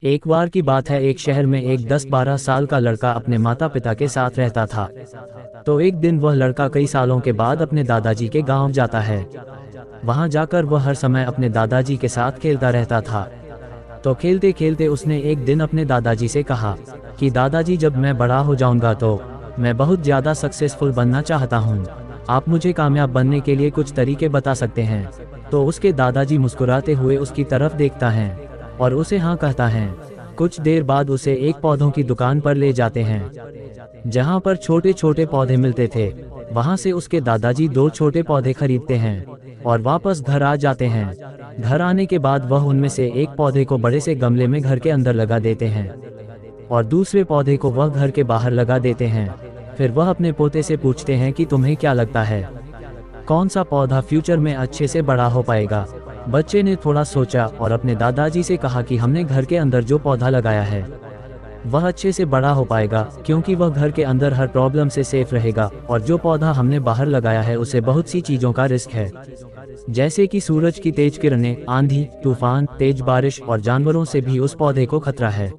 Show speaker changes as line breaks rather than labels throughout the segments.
एक बार की बात है, एक शहर में एक 10-12 साल का लड़का अपने माता पिता के साथ रहता था। तो एक दिन वह लड़का कई सालों के बाद अपने दादाजी के गांव जाता है। वहां जाकर वह हर समय अपने दादाजी के साथ खेलता रहता था। तो खेलते खेलते उसने एक दिन अपने दादाजी से कहा कि दादाजी, जब मैं बड़ा हो जाऊंगा तो मैं बहुत ज़्यादा सक्सेसफुल बनना चाहता हूँ। आप मुझे कामयाब बनने के लिए कुछ तरीके बता सकते हैं? तो उसके दादाजी मुस्कुराते हुए उसकी तरफ देखता है और उसे हाँ कहता है। कुछ देर बाद उसे एक पौधों की दुकान पर ले जाते हैं जहाँ पर छोटे छोटे पौधे मिलते थे। वहाँ से उसके दादाजी 2 छोटे पौधे खरीदते हैं और वापस घर आ जाते हैं। घर आने के बाद वह उनमें से एक पौधे को बड़े से गमले में घर के अंदर लगा देते हैं और दूसरे पौधे को वह घर के बाहर लगा देते हैं। फिर वह अपने पोते से पूछते हैं कि तुम्हें क्या लगता है, कौन सा पौधा फ्यूचर में अच्छे से बड़ा हो पाएगा? बच्चे ने थोड़ा सोचा और अपने दादाजी से कहा कि हमने घर के अंदर जो पौधा लगाया है वह अच्छे से बड़ा हो पाएगा, क्योंकि वह घर के अंदर हर प्रॉब्लम से सेफ रहेगा। और जो पौधा हमने बाहर लगाया है उसे बहुत सी चीज़ों का रिस्क है, जैसे कि सूरज की तेज किरणें, आंधी, तूफान, तेज बारिश और जानवरों से भी उस पौधे को खतरा है।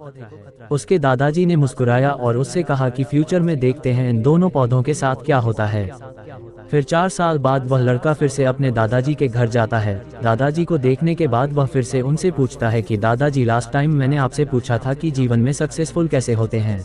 उसके दादाजी ने मुस्कुराया और उससे कहा कि फ्यूचर में देखते हैं इन दोनों पौधों के साथ क्या होता है। फिर 4 साल बाद वह लड़का फिर से अपने दादाजी के घर जाता है। दादाजी को देखने के बाद वह फिर से उनसे पूछता है कि दादाजी, लास्ट टाइम मैंने आपसे पूछा था कि जीवन में सक्सेसफुल कैसे होते हैं,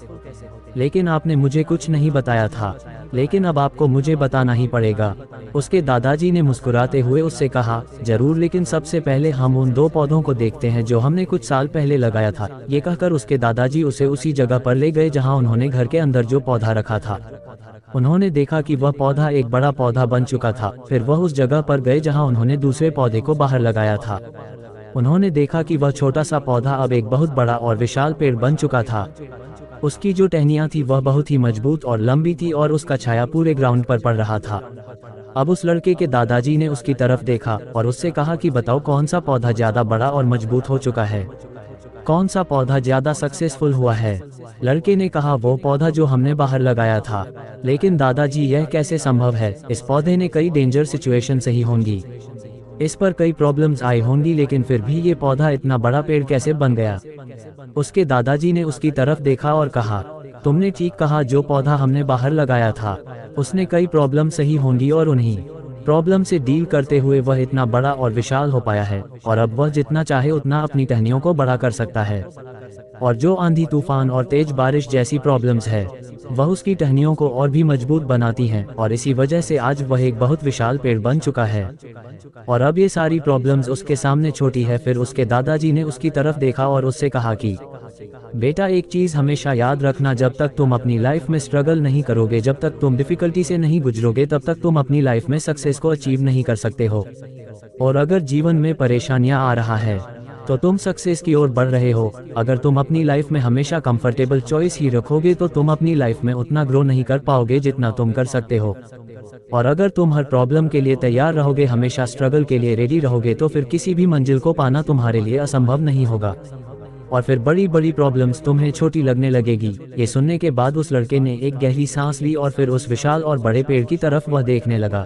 लेकिन आपने मुझे कुछ नहीं बताया था, लेकिन अब आपको मुझे बताना ही पड़ेगा। उसके दादाजी ने मुस्कुराते हुए उससे कहा, जरूर, लेकिन सबसे पहले हम उन 2 पौधों को देखते हैं जो हमने कुछ साल पहले लगाया था। ये कहकर उसके दादाजी उसे उसी जगह पर ले गए जहां उन्होंने घर के अंदर जो पौधा रखा था। उन्होंने देखा कि वह पौधा एक बड़ा पौधा बन चुका था। फिर वह उस जगह पर गए जहां उन्होंने दूसरे पौधे को बाहर लगाया था। उन्होंने देखा कि वह छोटा सा पौधा अब एक बहुत बड़ा और विशाल पेड़ बन चुका था। उसकी जो टहनियाँ थी वह बहुत ही मजबूत और लंबी थी और उसका छाया पूरे ग्राउंड पर पड़ रहा था। अब उस लड़के के दादाजी ने उसकी तरफ देखा और उससे कहा कि बताओ, कौन सा पौधा ज्यादा बड़ा और मजबूत हो चुका है, कौन सा पौधा ज्यादा सक्सेसफुल हुआ है? लड़के ने कहा, वो पौधा जो हमने बाहर लगाया था। लेकिन दादाजी, यह कैसे संभव है? इस पौधे ने कई डेंजर सिचुएशन सही होंगी, इस पर कई प्रॉब्लम्स आई होंगी, लेकिन फिर भी ये पौधा इतना बड़ा पेड़ कैसे बन गया? उसके दादाजी ने उसकी तरफ देखा और कहा, तुमने ठीक कहा, जो पौधा हमने बाहर लगाया था उसने कई प्रॉब्लम सही होंगी और उन्हीं प्रॉब्लम से डील करते हुए वह इतना बड़ा और विशाल हो पाया है और अब वह जितना चाहे उतना अपनी टहनियों को बड़ा कर सकता है। और जो आंधी, तूफान और तेज बारिश जैसी प्रॉब्लम्स है वह उसकी टहनियों को और भी मजबूत बनाती हैं और इसी वजह से आज वह एक बहुत विशाल पेड़ बन चुका है और अब ये सारी प्रॉब्लम्स उसके सामने छोटी है। फिर उसके दादाजी ने उसकी तरफ देखा और उससे कहा कि बेटा, एक चीज़ हमेशा याद रखना, जब तक तुम अपनी लाइफ में स्ट्रगल नहीं करोगे, जब तक तुम डिफिकल्टी से नहीं गुजरोगे, तब तक तुम अपनी लाइफ में सक्सेस को अचीव नहीं कर सकते हो। और अगर जीवन में परेशानियां आ रहा है तो तुम सक्सेस की ओर बढ़ रहे हो। अगर तुम अपनी लाइफ में हमेशा कंफर्टेबल चॉइस ही रखोगे तो तुम अपनी लाइफ में उतना ग्रो नहीं कर पाओगे जितना तुम कर सकते हो। और अगर तुम हर प्रॉब्लम के लिए तैयार रहोगे, हमेशा स्ट्रगल के लिए रेडी रहोगे, तो फिर किसी भी मंजिल को पाना तुम्हारे लिए असंभव नहीं होगा और फिर बड़ी बड़ी प्रॉब्लम्स तुम्हें छोटी लगने लगेगी। ये सुनने के बाद उस लड़के ने एक गहरी सांस ली और फिर उस विशाल और बड़े पेड़ की तरफ वह देखने लगा।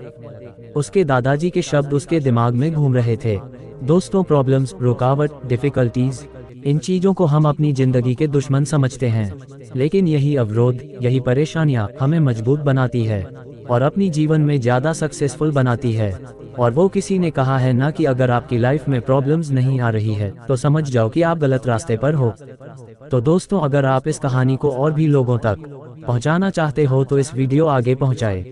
उसके दादाजी के शब्द उसके दिमाग में घूम रहे थे। दोस्तों, प्रॉब्लम्स, रुकावट, डिफिकल्टीज, इन चीज़ों को हम अपनी ज़िंदगी के दुश्मन समझते हैं, लेकिन यही अवरोध, यही परेशानियां हमें मजबूत बनाती है और अपनी जीवन में ज़्यादा सक्सेसफुल बनाती है। और वो किसी ने कहा है ना कि अगर आपकी लाइफ में प्रॉब्लम्स नहीं आ रही है तो समझ जाओ कि आप गलत रास्ते पर हो। तो दोस्तों, अगर आप इस कहानी को और भी लोगों तक पहुंचाना चाहते हो तो इस वीडियो आगे पहुंचाएं।